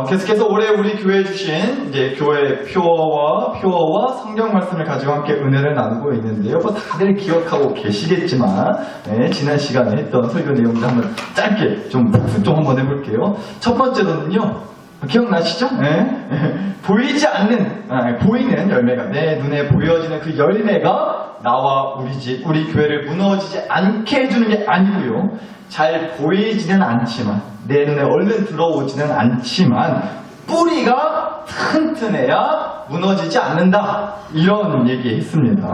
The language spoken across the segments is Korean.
계속해서 올해 우리 교회에 주신 이제 교회 표어와 성경 말씀을 가지고 함께 은혜를 나누고 있는데요. 뭐 다들 기억하고 계시겠지만, 네, 지난 시간에 했던 설교 내용들 한번 짧게 좀 복습 좀 한번 해볼게요. 첫 번째로는요, 기억나시죠? 네. 보이지 않는, 보이는 열매가, 내 눈에 보여지는 그 열매가 나와 우리 교회를 무너지지 않게 해주는 게 아니고요. 잘 보이지는 않지만, 내 눈에 얼른 들어오지는 않지만, 뿌리가 튼튼해야 무너지지 않는다. 이런 얘기 했습니다.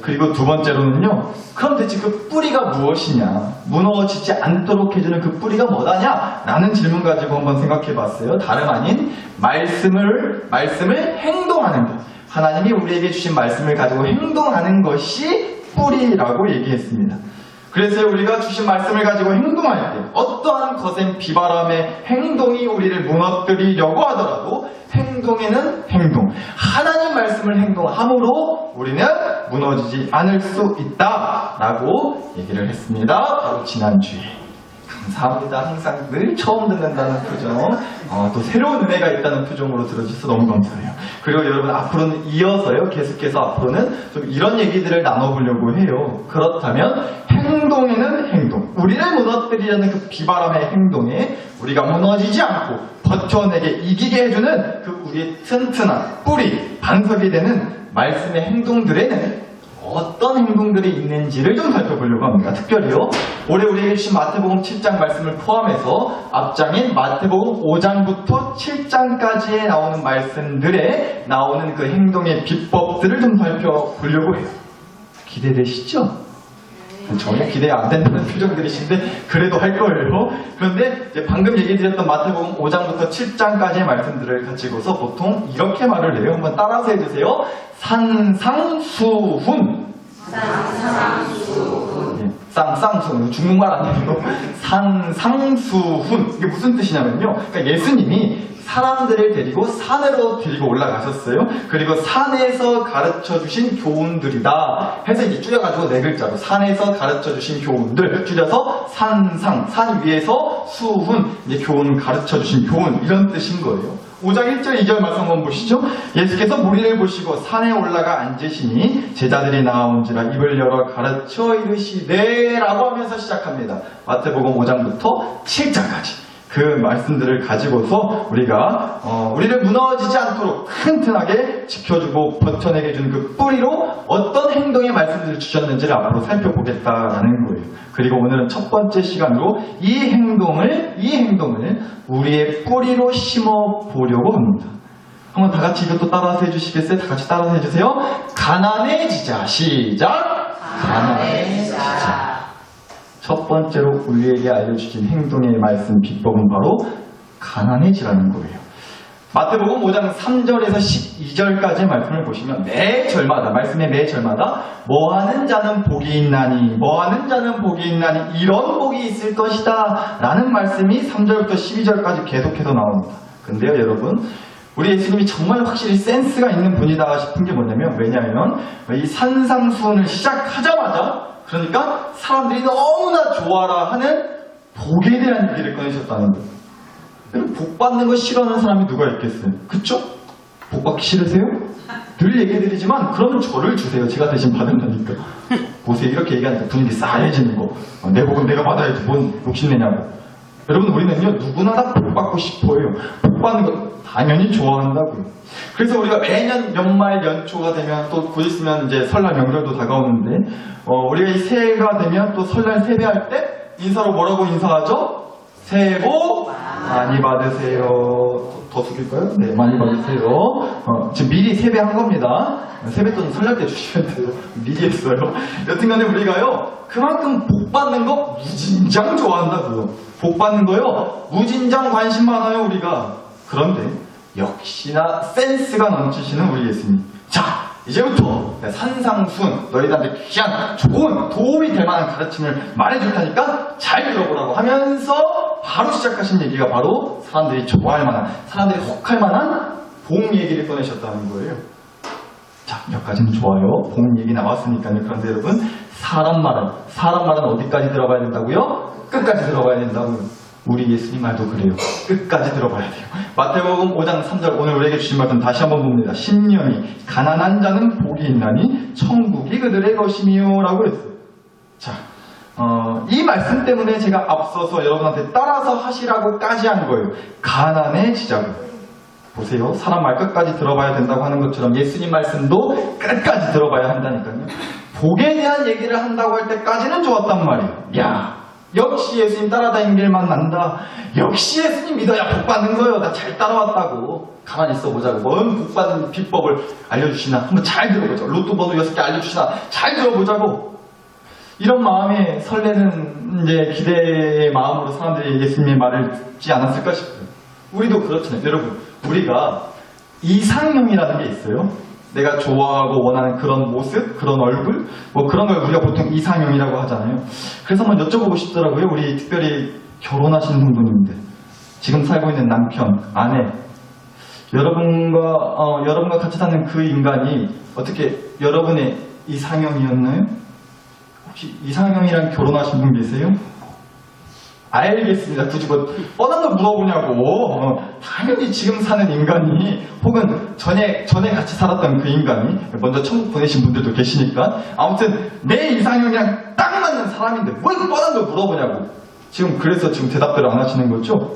그리고 두 번째로는요, 그럼 대체 그 뿌리가 무엇이냐? 무너지지 않도록 해주는 그 뿌리가 뭐다냐? 라는 질문 가지고 한번 생각해 봤어요. 다름 아닌 말씀을 행동하는 것. 하나님이 우리에게 주신 말씀을 가지고 행동하는 것이 뿌리라고 얘기했습니다. 그래서 우리가 주신 말씀을 가지고 행동할 때 어떠한 거센 비바람의 행동이 우리를 무너뜨리려고 하더라도 행동에는 행동, 하나님 말씀을 행동함으로 우리는 무너지지 않을 수 있다라고 얘기를 했습니다. 바로 지난주에. 감사합니다. 항상 늘 처음 듣는다는 표정, 또 새로운 은혜가 있다는 표정으로 들어주셔서 너무 감사해요. 그리고 여러분 앞으로는 이어서요, 계속해서 앞으로는 좀 이런 얘기들을 나눠보려고 해요. 그렇다면 행동에는 행동, 우리를 무너뜨리려는 그 비바람의 행동에 우리가 무너지지 않고 버텨내게 이기게 해주는 그 우리의 튼튼한 뿌리, 반석이 되는 말씀의 행동들에는 어떤 행동들이 있는지를 좀 살펴보려고 합니다. 특별히요, 올해 우리에게 주신 마태복음 7장 말씀을 포함해서 앞장인 마태복음 5장부터 7장까지에 나오는 말씀들에 나오는 그 행동의 비법들을 좀 살펴보려고 해요. 기대되시죠? 전혀 기대 안 된다는 표정들이신데 그래도 할 거예요. 그런데 이제 방금 얘기 드렸던 마태복음 5장부터 7장까지의 말씀들을 가지고서 보통 이렇게 말을 해요. 한번 따라서 해주세요. 산상수훈. 네, 쌍쌍수훈. 중국말 아니에요. 산상수훈. 이게 무슨 뜻이냐면요, 그러니까 예수님이 사람들을 데리고 산으로 데리고 올라가셨어요. 그리고 산에서 가르쳐주신 교훈들이다 해서 이제 줄여가지고 네 글자로 산에서 가르쳐주신 교훈들, 줄여서 산상, 산 위에서 수훈, 이제 교훈, 가르쳐주신 교훈, 이런 뜻인 거예요. 5장 1절 2절 말씀 한번 보시죠. 예수께서 무리를 보시고 산에 올라가 앉으시니 제자들이 나온지라 입을 열어 가르쳐 이르시되 라고 하면서 시작합니다. 마태복음 5장부터 7장까지 그 말씀들을 가지고서 우리가 우리를 무너지지 않도록 튼튼하게 지켜주고 버텨내게 해주는 그 뿌리로 어떤 행동의 말씀들을 주셨는지를 앞으로 살펴보겠다라는 거예요. 그리고 오늘은 첫 번째 시간으로 이 행동을 우리의 뿌리로 심어보려고 합니다. 한번 다 같이 이것도 따라서 해주시겠어요? 다 같이 따라서 해주세요. 가난해지자. 시작. 가난해지자. 첫 번째로 우리에게 알려주신 행동의 말씀 비법은 바로 가난해지라는 거예요. 마태복음 5장 3절에서 12절까지의 말씀을 보시면 매 절마다, 말씀의 매 절마다 뭐하는 자는 복이 있나니, 뭐하는 자는 복이 있나니, 이런 복이 있을 것이다 라는 말씀이 3절부터 12절까지 계속해서 나옵니다. 근데요 여러분, 우리 예수님이 정말 확실히 센스가 있는 분이다 싶은 게 뭐냐면, 왜냐하면 이 산상수훈을 시작하자마자, 그러니까 사람들이 너무나 좋아라 하는 복에 대한 얘기를 꺼내셨다는 거예요. 복 받는 거 싫어하는 사람이 누가 있겠어요? 그쵸? 복 받기 싫으세요? 늘 얘기해드리지만 그러면 저를 주세요. 제가 대신 받으려니까. 보세요, 이렇게 얘기하니까 분위기 싸해지는 거. 내 복은 내가 받아야지 뭔 욕심내냐고. 여러분, 우리는요 누구나 다 복 받고 싶어요. 복 받는 거 당연히 좋아한다고요. 그래서 우리가 매년 연말 연초가 되면, 또 곧 있으면 이제 설날 명절도 다가오는데, 우리가 이 새해가 되면 또 설날 세배할 때 인사로 뭐라고 인사하죠? 새해 복 많이 받으세요. 더 숙일까요? 네, 많이 받으세요. 지금 미리 세배한 겁니다. 세뱃돈 설날 때 주시면 돼요. 미리 했어요. 여튼간에 우리가요 그만큼 복 받는 거 무진장 좋아한다고요. 복 받는 거요 무진장 관심 많아요 우리가. 그런데 역시나 센스가 넘치시는 우리 예수님. 자, 이제부터 산상수훈, 너희들한테 귀한 좋은 도움이 될 만한 가르침을 말해줄 테니까 잘 들어보라고 하면서 바로 시작하신 얘기가 바로 사람들이 좋아할 만한, 사람들이 혹할 만한 복 얘기를 꺼내셨다는 거예요. 자, 여기까지는 좋아요. 복 얘기 나왔으니까요. 그런데 여러분, 사람 말은 어디까지 들어가야 된다고요? 끝까지 들어가야 된다고요. 우리 예수님 말도 그래요. 끝까지 들어봐야 돼요. 마태복음 5장 3절 오늘 우리에게 주신 말씀 다시 한번 봅니다. 심령이 가난한 자는 복이 있나니 천국이 그들의 것이미요 라고 했어요. 자, 이 말씀 때문에 제가 앞서서 여러분한테 따라서 하시라고까지 한 거예요. 가난의 시작은. 보세요. 사람 말 끝까지 들어봐야 된다고 하는 것처럼 예수님 말씀도 끝까지 들어봐야 한다니까요. 복에 대한 얘기를 한다고 할 때까지는 좋았단 말이에요. 야, 역시 예수님 따라다니는 길만 난다. 역시 예수님 믿어야 복 받는 거예요. 나 잘 따라왔다고. 가만히 있어 보자고. 뭔 복 받는 비법을 알려주시나. 한번 잘 들어보자. 로또 번호 6개 알려주시나. 잘 들어보자고. 이런 마음에 설레는 이제 기대의 마음으로 사람들이 예수님의 말을 듣지 않았을까 싶어요. 우리도 그렇잖아요. 여러분, 우리가 이상형이라는 게 있어요. 내가 좋아하고 원하는 그런 모습, 그런 얼굴, 뭐 그런 걸 우리가 보통 이상형이라고 하잖아요. 그래서 한번 여쭤보고 싶더라고요. 우리 특별히 결혼하신 분들인데 지금 살고 있는 남편, 아내, 여러분과 같이 사는 그 인간이 어떻게 여러분의 이상형이었나요? 혹시 이상형이랑 결혼하신 분 계세요? 알겠습니다. 굳이 뭐 뻔한 걸 물어보냐고. 당연히 지금 사는 인간이 혹은 전에 같이 살았던 그 인간이 먼저 천국 보내신 분들도 계시니까 아무튼 내 이상형이랑 딱 맞는 사람인데 뭘 뻔한 걸 물어보냐고. 그래서 지금 대답들을 안 하시는 거죠?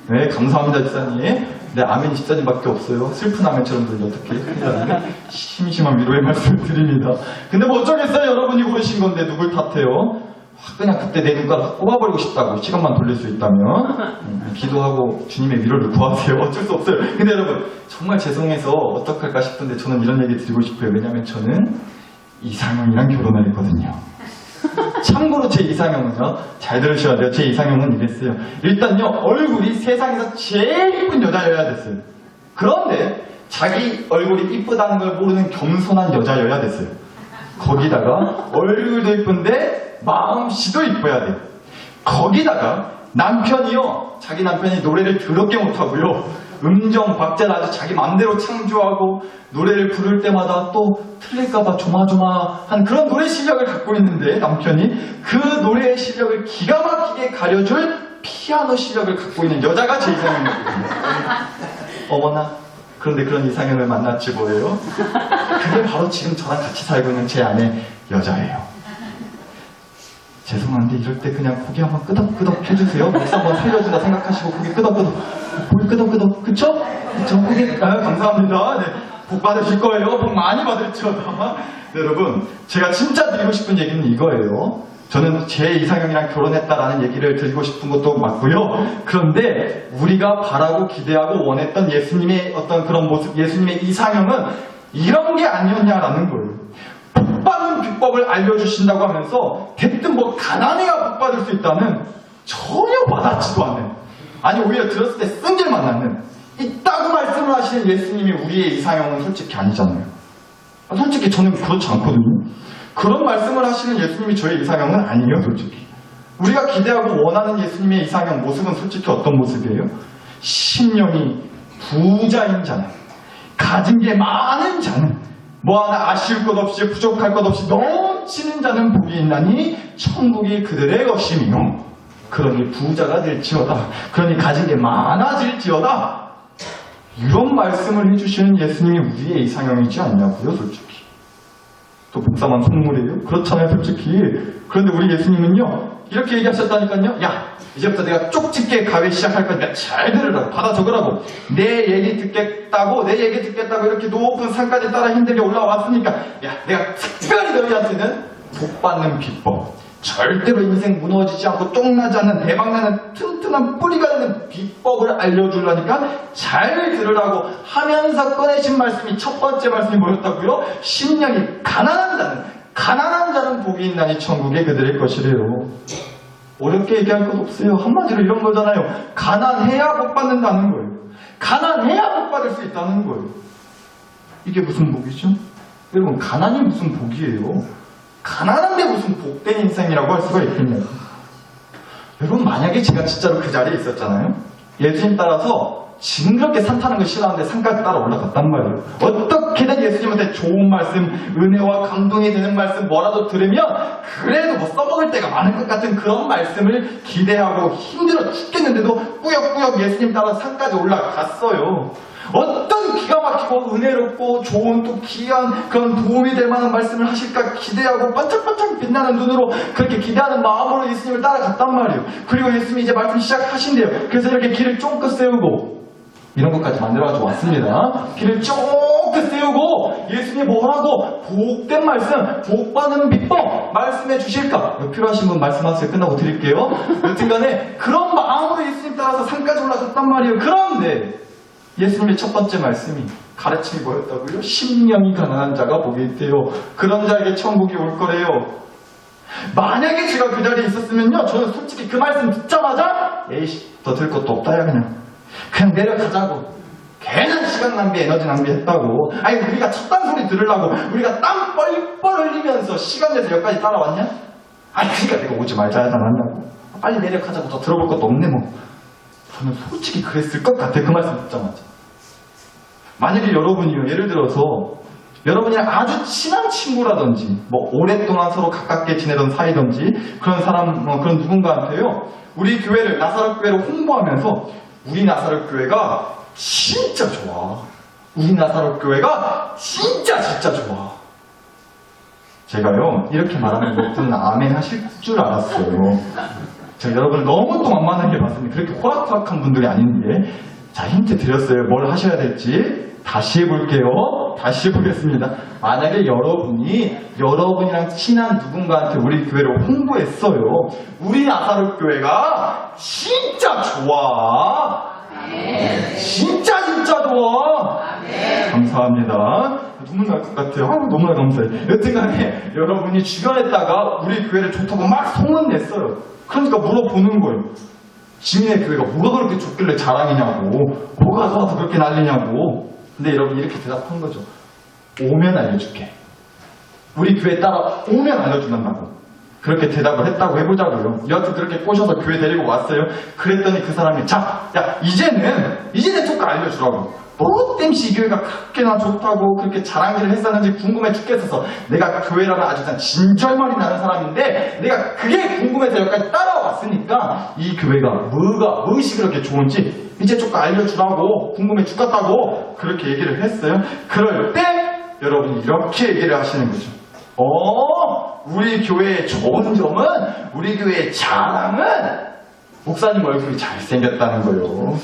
네, 감사합니다, 집사님. 네, 아멘 집사님밖에 없어요. 슬픈 아멘처럼 들려 어떻게 큰일났네. 심심한 위로의 말씀을 드립니다. 근데 뭐 어쩌겠어요. 여러분이 고르신 건데 누굴 탓해요? 그냥 그때 내 눈가락 뽑아버리고 싶다고. 시간만 돌릴 수 있다면 기도하고 주님의 위로를 구하세요. 어쩔 수 없어요. 근데 여러분 정말 죄송해서 어떡할까 싶은데 저는 이런 얘기 드리고 싶어요. 왜냐면 저는 이상형이랑 결혼을 했거든요. 참고로 제 이상형은요, 잘 들으셔야 돼요. 제 이상형은 이랬어요. 일단요, 얼굴이 세상에서 제일 이쁜 여자여야 됐어요. 그런데 자기 얼굴이 이쁘다는 걸 모르는 겸손한 여자여야 됐어요. 거기다가 얼굴도 이쁜데 마음씨도 이뻐야 돼요. 거기다가 남편이요, 자기 남편이 노래를 더럽게 못하고요, 음정 박자를 아주 자기 맘대로 창조하고 노래를 부를 때마다 또 틀릴까봐 조마조마한 그런 노래 실력을 갖고 있는데 남편이 그 노래의 실력을 기가 막히게 가려줄 피아노 실력을 갖고 있는 여자가 제 이상형이거든요. 어머나, 그런데 그런 이상형을 만났지 뭐예요? 그게 바로 지금 저랑 같이 살고 있는 제 아내 여자예요. 죄송한데 이럴 때 그냥 고개 한번 끄덕끄덕 해주세요. 목사 한번 살려준다 생각하시고 고개 끄덕끄덕, 고개 끄덕끄덕, 그쵸? 고개, 감사합니다. 네, 복 받으실 거예요. 복 많이 받을지어다. 네, 여러분, 제가 진짜 드리고 싶은 얘기는 이거예요. 저는 제 이상형이랑 결혼했다라는 얘기를 드리고 싶은 것도 맞고요. 그런데 우리가 바라고 기대하고 원했던 예수님의 어떤 그런 모습, 예수님의 이상형은 이런 게 아니었냐라는 거예요. 복 받는 비법을 알려주신다고 하면서 대뜸 뭐 가난해야 복 받을 수 있다는, 전혀 와닿지도 않는, 아니 오히려 들었을 때 쓴질만 나는 있다고 말씀을 하시는 예수님이 우리의 이상형은 솔직히 아니잖아요. 솔직히 저는 그렇지 않거든요. 그런 말씀을 하시는 예수님이 저의 이상형은 아니에요, 솔직히. 우리가 기대하고 원하는 예수님의 이상형 모습은 솔직히 어떤 모습이에요? 심령이 부자인 자는, 가진 게 많은 자는, 뭐 하나 아쉬울 것 없이 부족할 것 없이 넘치는 자는 복이 있나니 천국이 그들의 것이며, 그러니 부자가 될지어다, 그러니 가진 게 많아질지어다, 이런 말씀을 해주시는 예수님이 우리의 이상형이지 않냐고요, 솔직히. 또 복사만 선물이에요? 그렇잖아요, 솔직히. 그런데 우리 예수님은요, 이렇게 얘기하셨다니까요. 야, 이제부터 내가 쪽집게 가회 시작할 거니까 잘 들으라고, 받아 적으라고. 내 얘기 듣겠다고 이렇게 높은 산까지 따라 힘들게 올라왔으니까, 야, 내가 특별히 너희한테는 복 받는 비법, 절대로 인생 무너지지 않고 쫑나지 않는 대박나는 튼튼한 뿌리가 되는 비법을 알려주려니까 잘 들으라고 하면서 꺼내신 말씀이, 첫 번째 말씀이 뭐였다고요? 심령이 가난한 자는 복이 있나니 천국에 그들의 것이래요. 어렵게 얘기할 것 없어요. 한마디로 이런 거잖아요. 가난해야 복 받는다는 거예요. 가난해야 복 받을 수 있다는 거예요. 이게 무슨 복이죠? 여러분, 가난이 무슨 복이에요? 가난한데 무슨 복된 인생이라고 할 수가 있겠냐고. 여러분, 만약에 제가 진짜로 그 자리에 있었잖아요. 예수님 따라서 징그럽게 산 타는 거 싫어하는데 산까지 따라 올라갔단 말이에요. 어떻게든 예수님한테 좋은 말씀, 은혜와 감동이 되는 말씀 뭐라도 들으면 그래도 뭐 써먹을 때가 많을 것 같은 그런 말씀을 기대하고 힘들어 죽겠는데도 꾸역꾸역 예수님 따라 산까지 올라갔어요. 어떤 기가 막히고 은혜롭고 좋은 또 귀한 그런 도움이 될 만한 말씀을 하실까 기대하고 반짝반짝 빛나는 눈으로 그렇게 기대하는 마음으로 예수님을 따라갔단 말이에요. 그리고 예수님이 이제 말씀 시작하신대요. 그래서 이렇게 길을 쫑긋 세우고 이런 것까지 만들어가지고 왔습니다. 길을 쫑긋 세우고 예수님이 뭐라고 복된 말씀, 복받는 비법 말씀해 주실까? 필요하신 분 말씀하세요. 끝나고 드릴게요. 여튼간에 그런 마음으로 예수님 따라서 산까지 올라갔단 말이에요. 그런데 예수님의 첫 번째 말씀이 가르침이 뭐였다고요? 심령이 가난한 자가 복이 있대요. 그런 자에게 천국이 올 거래요. 만약에 제가 그 자리에 있었으면요, 저는 솔직히 그 말씀 듣자마자 에이씨 더 들 것도 없다 야 그냥 내려가자고. 괜한 시간 낭비, 에너지 낭비 했다고. 아니 우리가 첫단 소리 들으려고 우리가 땀 뻘뻘 흘리면서 시간 내서 여기까지 따라왔냐? 아니 그러니까 내가 오지 말자 하지 않았냐고. 빨리 내려가자고. 더 들어볼 것도 없네 뭐. 저는 솔직히 그랬을 것 같아. 그 말씀 듣자마자. 만약에 여러분이요, 예를 들어서 여러분이랑 아주 친한 친구라든지 뭐 오랫동안 서로 가깝게 지내던 사이든지 그런 사람, 그런 누군가한테요, 우리 교회를, 나사렛 교회를 홍보하면서 우리 나사렛 교회가 진짜 좋아, 우리 나사렛 교회가 진짜 좋아. 제가요 이렇게 말하는 것들은 아멘 하실 줄 알았어요. 제가 여러분을 너무 또 만만하게 봤습니다. 그렇게 호락호락한 분들이 아닌데. 자, 힌트 드렸어요. 뭘 하셔야 될지. 다시 해볼게요. 다시 해보겠습니다. 만약에 여러분이랑 친한 누군가한테 우리 교회를 홍보했어요. 우리 나사렛 교회가 진짜 좋아. 진짜 좋아. 감사합니다. 눈물 날 것 같아요. 너무나 감사해요. 여튼간에 여러분이 주변에다가 우리 교회를 좋다고 막 소문냈어요. 그러니까 물어보는 거예요. 지민의 교회가 뭐가 그렇게 좋길래 자랑이냐고, 뭐가 좋아서 그렇게 난리냐고. 근데 여러분 이렇게 대답한 거죠. 오면 알려줄게. 우리 교회 따라 오면 알려준다고. 그렇게 대답을 했다고 해보자고요. 여하튼 그렇게 꼬셔서 교회 데리고 왔어요. 그랬더니 그 사람이 자, 야 이제는 조금 알려주라고. 뭐 땜시 이 교회가 그렇게나 좋다고 그렇게 자랑질을 했었는지 궁금해 죽겠어서, 내가 교회라면 아주 진절머리 나는 사람인데 내가 그게 궁금해서 여기까지 따라왔으니까 이 교회가 무엇이 그렇게 좋은지 이제 조금 알려주라고, 궁금해 죽겠다고 그렇게 얘기를 했어요. 그럴 때 여러분이 이렇게 얘기를 하시는 거죠. 우리 교회의 좋은 점은, 우리 교회의 자랑은 목사님 얼굴이 잘생겼다는 거예요.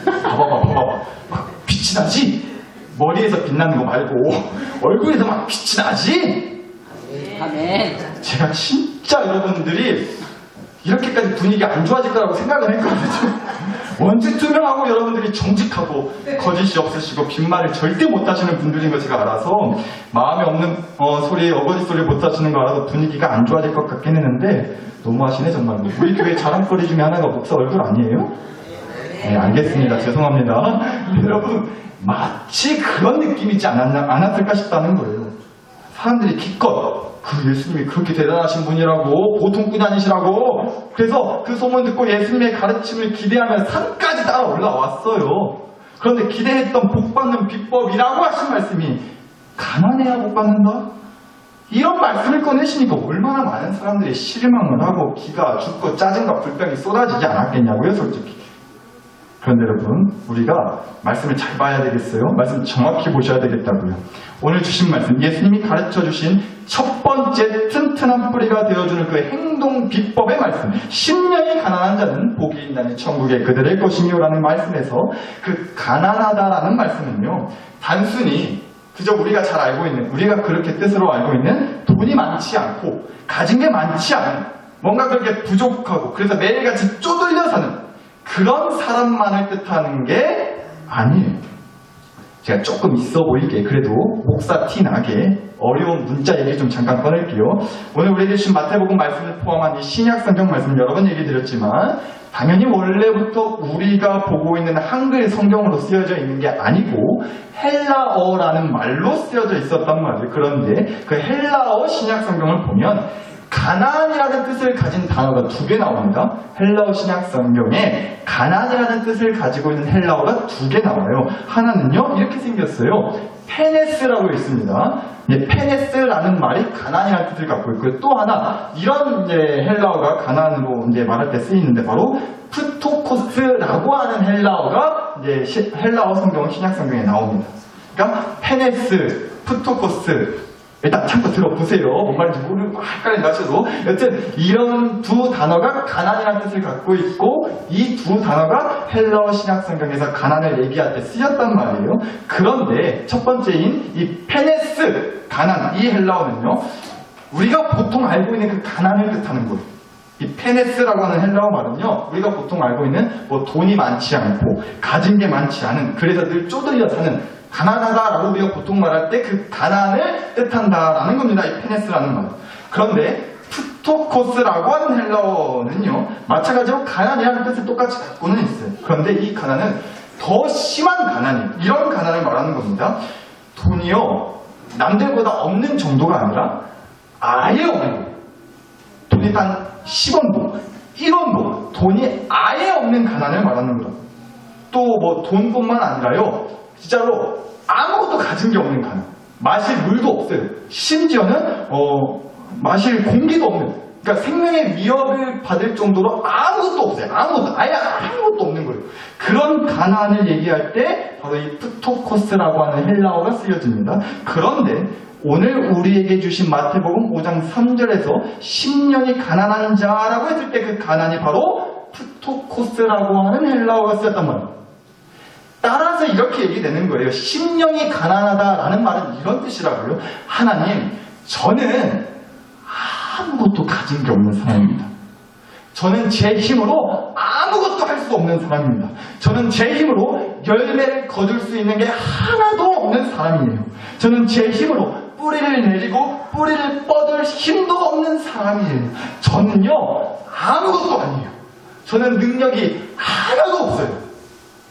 봐봐. 빛이 나지? 머리에서 빛나는 거 말고 얼굴에서 막 빛이 나지? 아멘. 제가 진짜 여러분들이 이렇게까지 분위기가 안 좋아질 거라고 생각을 했거든요. 원칙투명하고 여러분들이 정직하고 거짓이 없으시고 빈말을 절대 못하시는 분들인 거 제가 알아서, 마음에 없는 소리, 어거지 소리 못하시는 거 알아서 분위기가 안 좋아질 것 같긴 했는데 너무하시네 정말. 우리 교회 자랑거리 중에 하나가 목사 얼굴 아니에요? 네, 알겠습니다. 죄송합니다. 여러분, 마치 그런 느낌이지 않았을까 싶다는 거예요. 사람들이 기껏 그 예수님이 그렇게 대단하신 분이라고, 보통 분이 아니시라고, 그래서 그 소문 듣고 예수님의 가르침을 기대하며 산까지 따라 올라왔어요. 그런데 기대했던 복받는 비법이라고 하신 말씀이 가난해야 복받는다? 이런 말씀을 꺼내시니까 얼마나 많은 사람들이 실망을 하고 기가 죽고 짜증과 불평이 쏟아지지 않았겠냐고요, 솔직히. 그런데 여러분, 우리가 말씀을 잘 봐야 되겠어요. 말씀 정확히 보셔야 되겠다고요. 오늘 주신 말씀, 예수님이 가르쳐 주신 첫 번째 튼튼한 뿌리가 되어주는 그 행동 비법의 말씀, 심령이 가난한 자는 복이 있나니 천국에 그들의 것이니요라는 말씀에서 그 가난하다라는 말씀은요, 단순히 그저 우리가 잘 알고 있는, 우리가 그렇게 뜻으로 알고 있는 돈이 많지 않고 가진 게 많지 않은, 뭔가 그렇게 부족하고 그래서 매일같이 쪼들려 사는 그런 사람만을 뜻하는 게 아니에요. 제가 조금 있어 보이게, 그래도 목사 티 나게 어려운 문자 얘기 좀 잠깐 꺼낼게요. 오늘 우리에게 주신 마태복음 말씀을 포함한 이 신약 성경 말씀 여러 번 얘기 드렸지만, 당연히 원래부터 우리가 보고 있는 한글 성경으로 쓰여져 있는 게 아니고 헬라어라는 말로 쓰여져 있었단 말이에요. 그런데 그 헬라어 신약 성경을 보면 가나안이라는 뜻을 가진 단어가 2개 나옵니다. 헬라어 신약 성경에 가나안이라는 뜻을 가지고 있는 헬라어가 2개 나와요. 하나는요, 이렇게 생겼어요. 페네스라고 있습니다. 페네스라는 말이 가나안이라는 뜻을 갖고 있고요. 또 하나, 이런 이제 헬라어가 가나안으로 이제 말할 때 쓰이는데 바로 프토코스라고 하는 헬라어가 이제 헬라어 성경 신약 성경에 나옵니다. 그러니까 페네스, 프토코스, 일단 참고 들어보세요. 뭔 말인지 모르고 헷갈린다 하셔도 여튼 이런 2 단어가 가나안이라는 뜻을 갖고 있고 이 2 단어가 헬라어 신약 성경에서 가나안을 얘기할 때 쓰였단 말이에요. 그런데 첫 번째인 이 페네스, 가나안, 이 헬라어는요, 우리가 보통 알고 있는 그 가나안을 뜻하는 거예요. 이 페네스라고 하는 헬라어 말은요, 우리가 보통 알고 있는 뭐 돈이 많지 않고 가진 게 많지 않은, 그래서 늘 쪼들려 사는 가난하다라고 우리가 보통 말할 때 그 가난을 뜻한다라는 겁니다. 이 페네스라는 말. 그런데 프토코스라고 하는 헬라어는요, 마찬가지로 가난이라는 뜻을 똑같이 갖고는 있어요. 그런데 이 가난은 더 심한 가난이에요. 이런 가난을 말하는 겁니다. 돈이요, 남들보다 없는 정도가 아니라 아예 없는 거예요. 돈이 단 10원도, 1원도, 돈이 아예 없는 가난을 말하는 거예요. 또 뭐 돈뿐만 아니라요, 진짜로 아무것도 가진 게 없는 가난. 마실 물도 없어요. 심지어는 마실 공기도 없는, 그러니까 생명의 위협을 받을 정도로 아무것도 없어요. 아예 아무것도 없는 거예요. 그런 가난을 얘기할 때 바로 이 프토코스라고 하는 헬라어가 쓰여집니다. 그런데 오늘 우리에게 주신 마태복음 5장 3절에서 10년이 가난한 자라고 했을 때 그 가난이 바로 프토코스라고 하는 헬라어가 쓰였단 말이에요. 따라서 이렇게 얘기되는 거예요. 심령이 가난하다라는 말은 이런 뜻이라고요. 하나님, 저는 아무것도 가진 게 없는 사람입니다. 저는 제 힘으로 아무것도 할 수 없는 사람입니다. 저는 제 힘으로 열매를 거둘 수 있는 게 하나도 없는 사람이에요. 저는 제 힘으로 뿌리를 내리고 뿌리를 뻗을 힘도 없는 사람이에요. 저는요, 아무것도 아니에요. 저는 능력이 하나도 없어요.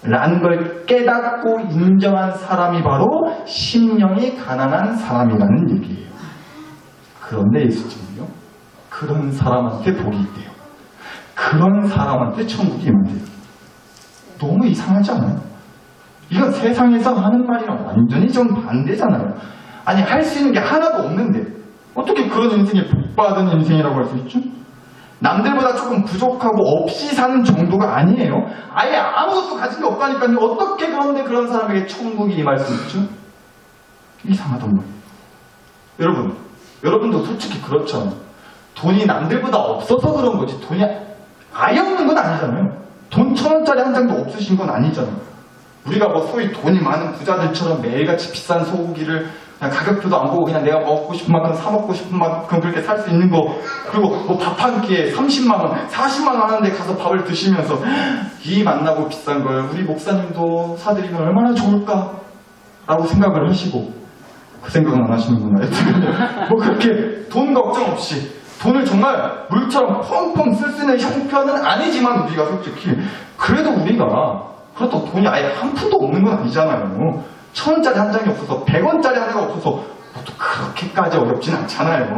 라는 걸 깨닫고 인정한 사람이 바로 심령이 가난한 사람이라는 얘기예요. 그런데 예수님은요, 그런 사람한테 복이 있대요. 그런 사람한테 천국이 임한대요. 너무 이상하지 않아요? 이건 세상에서 하는 말이랑 완전히 좀 반대잖아요. 아니, 할 수 있는 게 하나도 없는데 어떻게 그런 인생이 복받은 인생이라고 할 수 있죠? 남들보다 조금 부족하고 없이 사는 정도가 아니에요. 아예 아무것도 가진 게 없다니까요. 어떻게 그런데 그런 사람에게 천국이 임할 수 있죠? 이상하단 말이에요. 여러분도 솔직히 그렇잖아요. 돈이 남들보다 없어서 그런 거지 돈이 아예 없는 건 아니잖아요. 돈 1,000원짜리 한 장도 없으신 건 아니잖아요. 우리가 뭐 소위 돈이 많은 부자들처럼 매일같이 비싼 소고기를 그냥 가격표도 안 보고 그냥 내가 먹고 싶은 만큼 사 먹고 싶은 만큼 그렇게 살 수 있는 거, 그리고 뭐 밥 한 끼에 30만원, 40만원 하는데 가서 밥을 드시면서 이 만나고 비싼 걸 우리 목사님도 사드리면 얼마나 좋을까? 라고 생각을 하시고, 그 생각은 안 하시는구나. 뭐 그렇게 돈 걱정 없이 돈을 정말 물처럼 펑펑 쓸 수 있는 형편은 아니지만 우리가 솔직히 그래도 우리가 그렇다고 돈이 아예 한 푼도 없는 건 아니잖아요. 1,000원짜리 한 장이 없어서 100원짜리 하나가 없어서 또 그렇게까지 어렵진 않잖아요.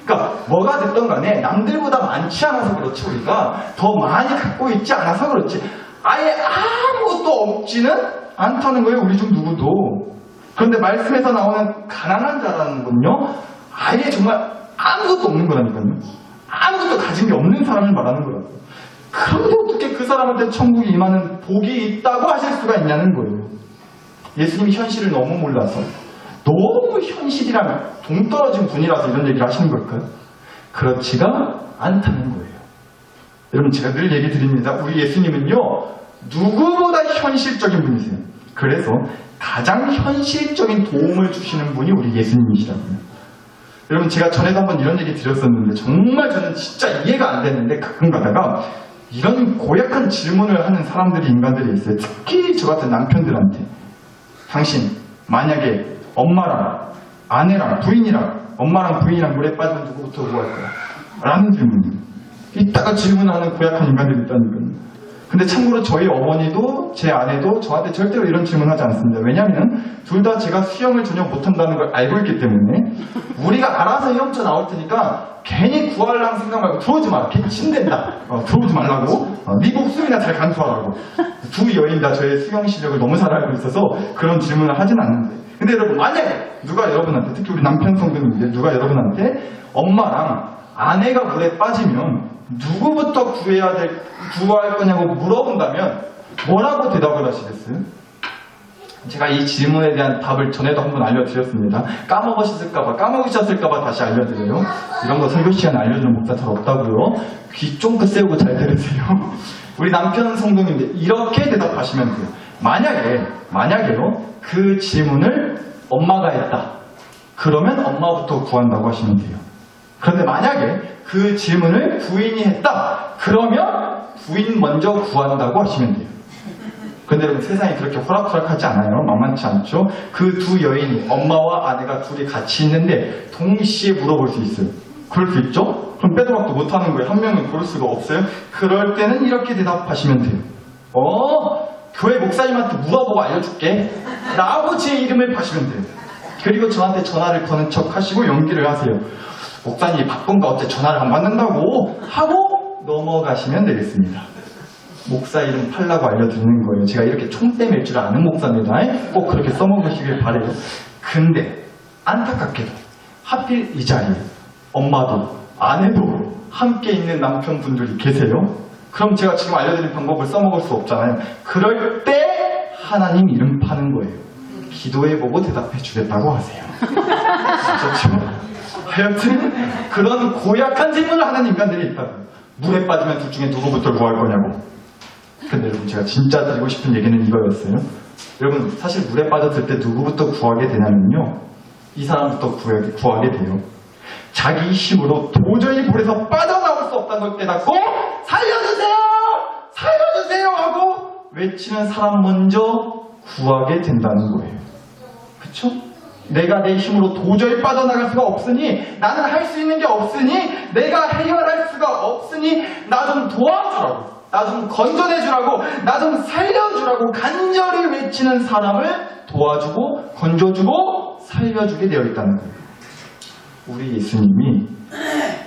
그러니까 뭐가 됐던 간에 남들보다 많지 않아서 그렇지, 우리가 더 많이 갖고 있지 않아서 그렇지 아예 아무것도 없지는 않다는 거예요, 우리 중 누구도. 그런데 말씀에서 나오는 가난한 자라는 건요, 아예 정말 아무것도 없는 거라니까요. 아무것도 가진 게 없는 사람을 말하는 거라고. 그런데 어떻게 그 사람한테 천국이 임하는 복이 있다고 하실 수가 있냐는 거예요. 예수님이 현실을 너무 몰라서, 너무 현실이랑 동떨어진 분이라서 이런 얘기를 하시는 걸까요? 그렇지가 않다는 거예요. 여러분, 제가 늘 얘기 드립니다. 우리 예수님은요, 누구보다 현실적인 분이세요. 그래서 가장 현실적인 도움을 주시는 분이 우리 예수님이시라고요. 여러분, 제가 전에도 한번 이런 얘기 드렸었는데 정말 저는 진짜 이해가 안 됐는데, 가끔 가다가 이런 고약한 질문을 하는 사람들이, 인간들이 있어요. 특히 저 같은 남편들한테. 당신 만약에 엄마랑 아내랑 부인이랑, 엄마랑 부인이랑 물에 빠지면 누구부터 구할 거야? 라는 질문이에요. 이따가 질문하는 고약한 인간들이 있다니까요. 근데 참고로 저희 어머니도 제 아내도 저한테 절대로 이런 질문하지 않습니다. 왜냐하면 둘 다 제가 수영을 전혀 못한다는 걸 알고 있기 때문에 우리가 알아서 헤엄쳐 나올 테니까 괜히 구하려는 생각 말고 들어오지 마라. 괜히 침댄다. 들어오지 말라고. 네 목숨이나 잘 간수하라고. 두 여인 다 저의 수영 실력을 너무 잘 알고 있어서 그런 질문을 하진 않는데. 근데 여러분 만약에 누가 여러분한테 특히 우리 남편 성도님들 누가 여러분한테 엄마랑 아내가 물에 빠지면 누구부터 구할 거냐고 물어본다면 뭐라고 대답을 하시겠어요? 제가 이 질문에 대한 답을 전에도 한번 알려드렸습니다. 까먹으셨을까봐 다시 알려드려요. 이런 거 설교 시간에 알려주는 목사 잘 없다고요. 귀 쫑긋 세우고 잘 들으세요. 우리 남편 성도님들 이렇게 대답하시면 돼요. 만약에요 그 질문을 엄마가 했다. 그러면 엄마부터 구한다고 하시면 돼요. 그런데 만약에 그 질문을 부인이 했다. 그러면 부인 먼저 구한다고 하시면 돼요. 그런데 여러분 세상이 그렇게 호락호락하지 않아요. 만만치 않죠. 그 두 여인이 엄마와 아내가 둘이 같이 있는데 동시에 물어볼 수 있어요. 그럴 수 있죠? 그럼 빼도 박도 못하는 거예요. 한 명은 고를 수가 없어요. 그럴 때는 이렇게 대답하시면 돼요. 교회 목사님한테 물어보고 알려줄게 라고 제 이름을 파시면 돼요. 그리고 저한테 전화를 거는 척 하시고 연기를 하세요. 목사님이 바쁜가 어째 전화를 안 받는다고 하고 넘어가시면 되겠습니다. 목사 이름 팔라고 알려드리는 거예요. 제가 이렇게 총대 맬 줄 아는 목사입니다. 꼭 그렇게 써먹으시길 바래요. 근데 안타깝게도 하필 이 자리에 엄마도 아내도 함께 있는 남편분들이 계세요. 그럼 제가 지금 알려드린 방법을 써먹을 수 없잖아요. 그럴 때 하나님 이름 파는 거예요. 기도해보고 대답해 주겠다고 하세요. 그렇죠? 하여튼 그런 고약한 질문을 하는 인간들이 있다고. 물에 빠지면 둘 중에 누구부터 구할 거냐고. 근데 여러분 제가 진짜 드리고 싶은 얘기는 이거였어요. 여러분 사실 물에 빠졌을 때 누구부터 구하게 되냐면요, 이 사람부터 구하게 돼요. 자기 힘으로 도저히 물에서 빠져나올 수 없다는 걸 깨닫고 살려주세요! 살려주세요! 하고 외치는 사람 먼저 구하게 된다는 거예요. 그쵸? 내가 내 힘으로 도저히 빠져나갈 수가 없으니, 나는 할 수 있는 게 없으니, 내가 해결할 수가 없으니 나 좀 도와주라고, 나 좀 건져내주라고, 나 좀 살려주라고 간절히 외치는 사람을 도와주고 건져주고 살려주게 되어 있다는 거예요. 우리 예수님이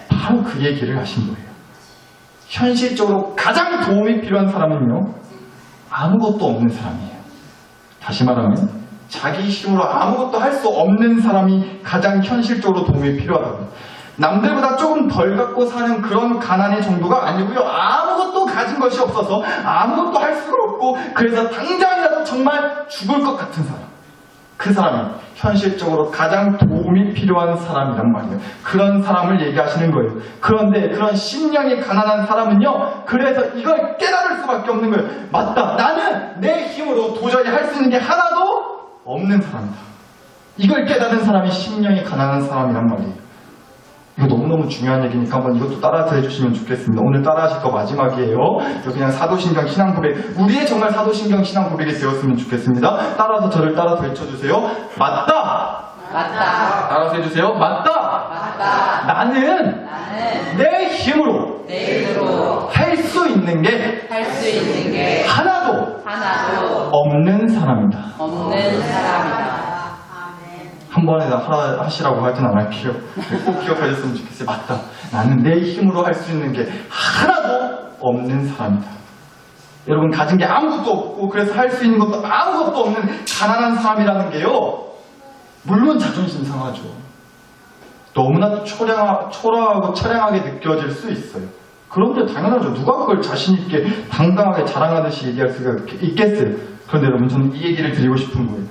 바로 그 얘기를 하신 거예요. 현실적으로 가장 도움이 필요한 사람은요, 아무것도 없는 사람이에요. 다시 말하면 자기 힘으로 아무것도 할 수 없는 사람이 가장 현실적으로 도움이 필요하다고요. 남들보다 조금 덜 갖고 사는 그런 가난의 정도가 아니고요, 아무것도 가진 것이 없어서 아무것도 할 수가 없고 그래서 당장이라도 정말 죽을 것 같은 사람, 그 사람이 현실적으로 가장 도움이 필요한 사람이란 말이에요. 그런 사람을 얘기하시는 거예요. 그런데 그런 심령이 가난한 사람은요, 그래서 이걸 깨달을 수밖에 없는 거예요. 맞다, 나는 내 힘으로 도저히 할 수 있는 게 하나도 없는 사람이다. 이걸 깨닫는 사람이 심령이 가난한 사람이란 말이에요. 이거 너무너무 중요한 얘기니까 한번 이것도 따라서 해주시면 좋겠습니다. 오늘 따라하실 거 마지막이에요. 이거 그냥 사도신경 신앙 고백, 우리의 정말 사도신경 신앙 고백이 되었으면 좋겠습니다. 따라서 저를 따라서 외쳐주세요. 맞다! 맞다. 따라서 해주세요. 맞다! 맞다. 나는 내 힘으로 할 수 있는 게 하나도 없는 사람이다. 없는 사람이다. 한 번에 다 하시라고 할 땐 안 할게요. 꼭 기억하셨으면 좋겠어요. 맞다. 나는 내 힘으로 할 수 있는 게 하나도 없는 사람이다. 여러분 가진 게 아무것도 없고 그래서 할 수 있는 것도 아무것도 없는 가난한 사람이라는 게요, 물론 자존심 상하죠. 너무나 초라하고 처량하게 느껴질 수 있어요. 그런데 당연하죠. 누가 그걸 자신있게 당당하게 자랑하듯이 얘기할 수가 있겠어요. 그런데 여러분 저는 이 얘기를 드리고 싶은 거예요.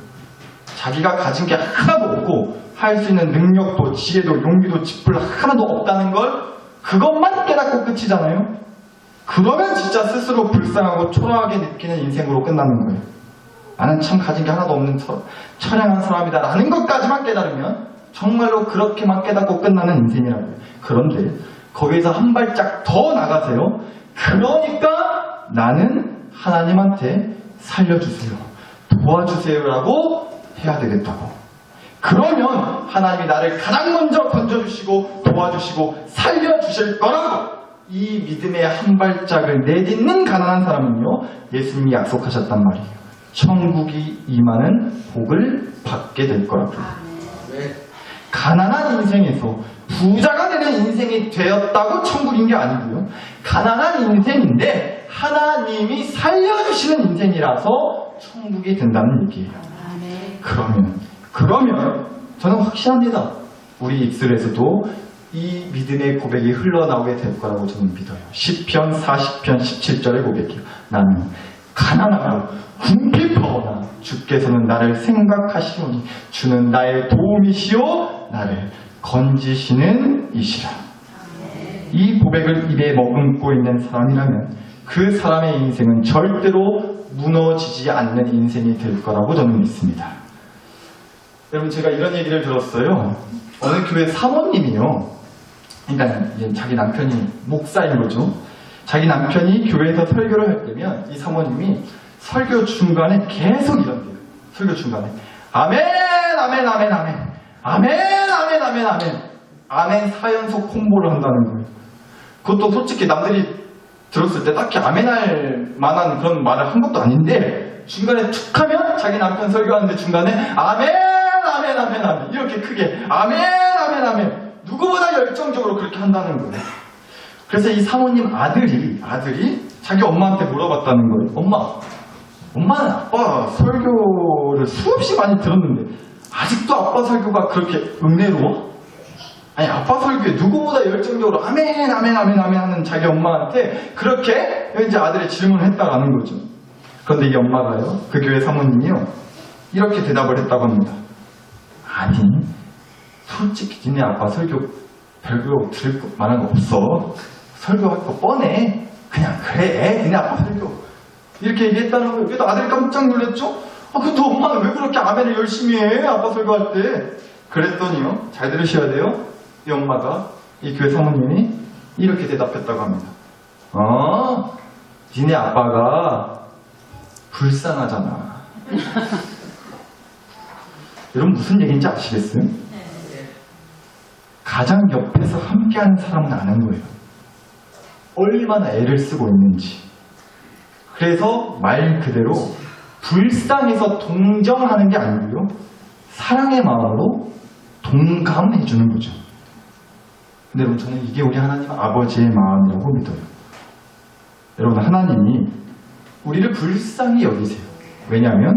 자기가 가진 게 하나도 없고 할 수 있는 능력도 지혜도 용기도 짚을 하나도 없다는 걸, 그것만 깨닫고 끝이잖아요. 그러면 진짜 스스로 불쌍하고 초라하게 느끼는 인생으로 끝나는 거예요. 나는 참 가진 게 하나도 없는 처량한 사람이다 라는 것까지만 깨달으면 정말로 그렇게만 깨닫고 끝나는 인생이라고요. 그런데 거기에서 한 발짝 더 나가세요. 그러니까 나는 하나님한테 살려주세요, 도와주세요 라고 해야 되겠다고. 그러면 하나님이 나를 가장 먼저 건져주시고 도와주시고 살려주실 거라고 이 믿음의 한 발짝을 내딛는 가난한 사람은요, 예수님이 약속하셨단 말이에요. 천국이 임하는 복을 받게 될 거라고요. 가난한 인생에서 부자가 되는 인생이 되었다고 천국인 게 아니고요. 가난한 인생인데 하나님이 살려주시는 인생이라서 천국이 된다는 얘기예요. 그러면 저는 확신합니다. 우리 입술에서도 이 믿음의 고백이 흘러나오게 될 거라고 저는 믿어요. 시편 40편 17절의 고백이요. 나는 가난하고 궁핍하오나 주께서는 나를 생각하시오니 주는 나의 도움이시오 나를 건지시는 이시라. 이 고백을 입에 머금고 있는 사람이라면 그 사람의 인생은 절대로 무너지지 않는 인생이 될 거라고 저는 믿습니다. 여러분, 제가 이런 얘기를 들었어요. 어느 교회 사모님이요, 그러니까 이제 자기 남편이 목사인 거죠. 자기 남편이 교회에서 설교를 할 때면 이 사모님이 설교 중간에 계속 이런대요. 설교 중간에 아멘 아멘 아멘 아멘 아멘 아멘 아멘 아멘 아멘 4연속 콤보를 한다는 거예요. 그것도 솔직히 남들이 들었을 때 딱히 아멘할 만한 그런 말을 한 것도 아닌데 중간에 툭 하면 자기 남편 설교하는데 중간에 아멘 아멘 아멘 아멘 이렇게 크게 아멘 아멘 아멘 누구보다 열정적으로 그렇게 한다는 거예요. 그래서 이 사모님 아들이 자기 엄마한테 물어봤다는 거예요. 엄마는 아빠 설교를 수없이 많이 들었는데 아직도 아빠 설교가 그렇게 은혜로워? 아니, 아빠 설교에 누구보다 열정적으로 아멘 아멘 아멘 아멘 하는 자기 엄마한테 그렇게 이제 아들의 질문을 했다라는 거죠. 그런데 이 엄마가요, 그 교회 사모님이요, 이렇게 대답을 했다고 합니다. 아니, 솔직히 니네 아빠 설교 별거 들을 만한 거 없어. 설교할 거 뻔해. 그냥 그래, 니네 아빠 설교. 이렇게 얘기했다는 거예요. 그래도 아들이 깜짝 놀랐죠? 근데 엄마는 왜 그렇게 아멘을 열심히 해? 아빠 설교할 때. 그랬더니요, 잘 들으셔야 돼요. 이 엄마가, 이 교회 사모님이 이렇게 대답했다고 합니다. 니네 아빠가 불쌍하잖아. 여러분, 무슨 얘기인지 아시겠어요? 가장 옆에서 함께하는 사람은 아는 거예요. 얼마나 애를 쓰고 있는지. 그래서 말 그대로 불쌍해서 동정하는 게 아니고요, 사랑의 마음으로 동감해 주는 거죠. 근데 여러분, 저는 이게 우리 하나님 아버지의 마음이라고 믿어요. 여러분, 하나님이 우리를 불쌍히 여기세요. 왜냐하면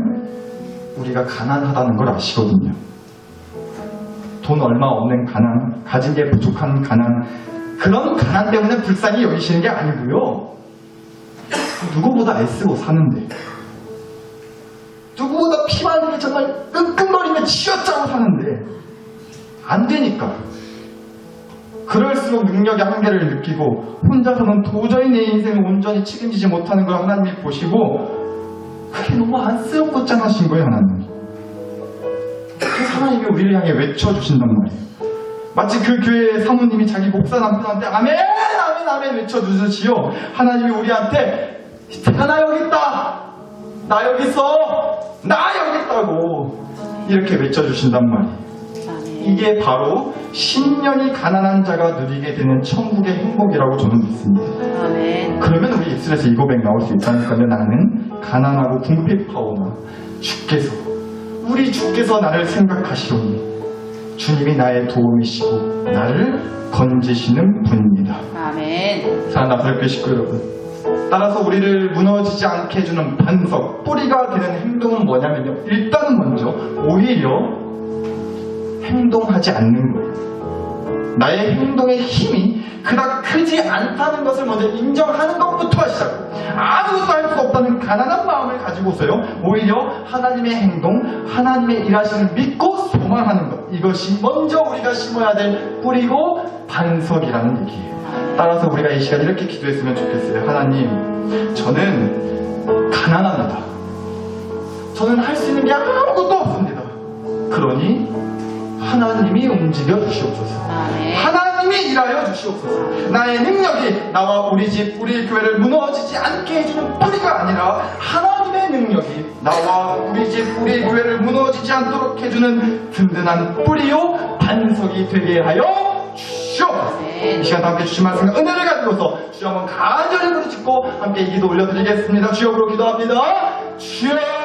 우리가 가난하다는 걸 아시거든요. 돈 얼마 없는 가난, 가진 게 부족한 가난, 그런 가난 때문에 불쌍히 여기시는 게 아니고요, 누구보다 애쓰고 사는데, 누구보다 피 말리게 정말 끙끙거리며 쥐어짜고 사는데 안 되니까, 그럴수록 능력의 한계를 느끼고 혼자서는 도저히 내 인생을 온전히 책임지지 못하는 걸 하나님이 보시고 그게 너무 안쓰럽고 짠하신 거예요. 그래서 하나님이 우리를 향해 외쳐주신단 말이에요. 마치 그 교회의 사모님이 자기 목사 남편한테 아멘 아멘 아멘 외쳐주듯이요, 하나님이 우리한테 제가 나 여기 있다, 나 여기 있어, 나 여기 있다고 이렇게 외쳐주신단 말이에요. 이게 바로 신령이 가난한 자가 누리게 되는 천국의 행복이라고 저는 믿습니다. 그러면 우리 입술에서 이 고백 나올 수 있다니까요. 나는 가난하고 궁핍하오나 우리 주께서 나를 생각하시오니 주님이 나의 도움이시고 나를 건지시는 분입니다. 아멘. 사랑하는 나팔교회 식구 여러분, 따라서 우리를 무너지지 않게 해주는 반석, 뿌리가 되는 행동은 뭐냐면요, 일단 먼저 오히려 행동하지 않는 거예요. 나의 행동의 힘이 그닥 크지 않다는 것을 먼저 인정하는 것부터 시작하고, 아무것도 할 수 없다는 가난한 마음을 가지고서요, 오히려 하나님의 행동, 하나님의 일하심을 믿고 소망하는 것, 이것이 먼저 우리가 심어야 될 뿌리고 반석이라는 얘기예요. 따라서 우리가 이 시간 이렇게 기도했으면 좋겠어요. 하나님, 저는 가난합니다. 저는 할 수 있는 게 아무것도 없습니다. 그러니 하나님이 움직여 주시옵소서. 하나님이 일하여 주시옵소서. 나의 능력이 나와 우리 집, 우리 교회를 무너지지 않게 해주는 뿌리가 아니라 하나님의 능력이 나와 우리 집, 우리 교회를 무너지지 않도록 해주는 든든한 뿌리요 반석이 되게 하여 주시옵소서. 이 시간 함께 주신 말씀과 은혜를 가지고서 주여 한번 간절히 부르짖고 함께 이 기도 올려드리겠습니다. 주여 부르 기도합니다. 주여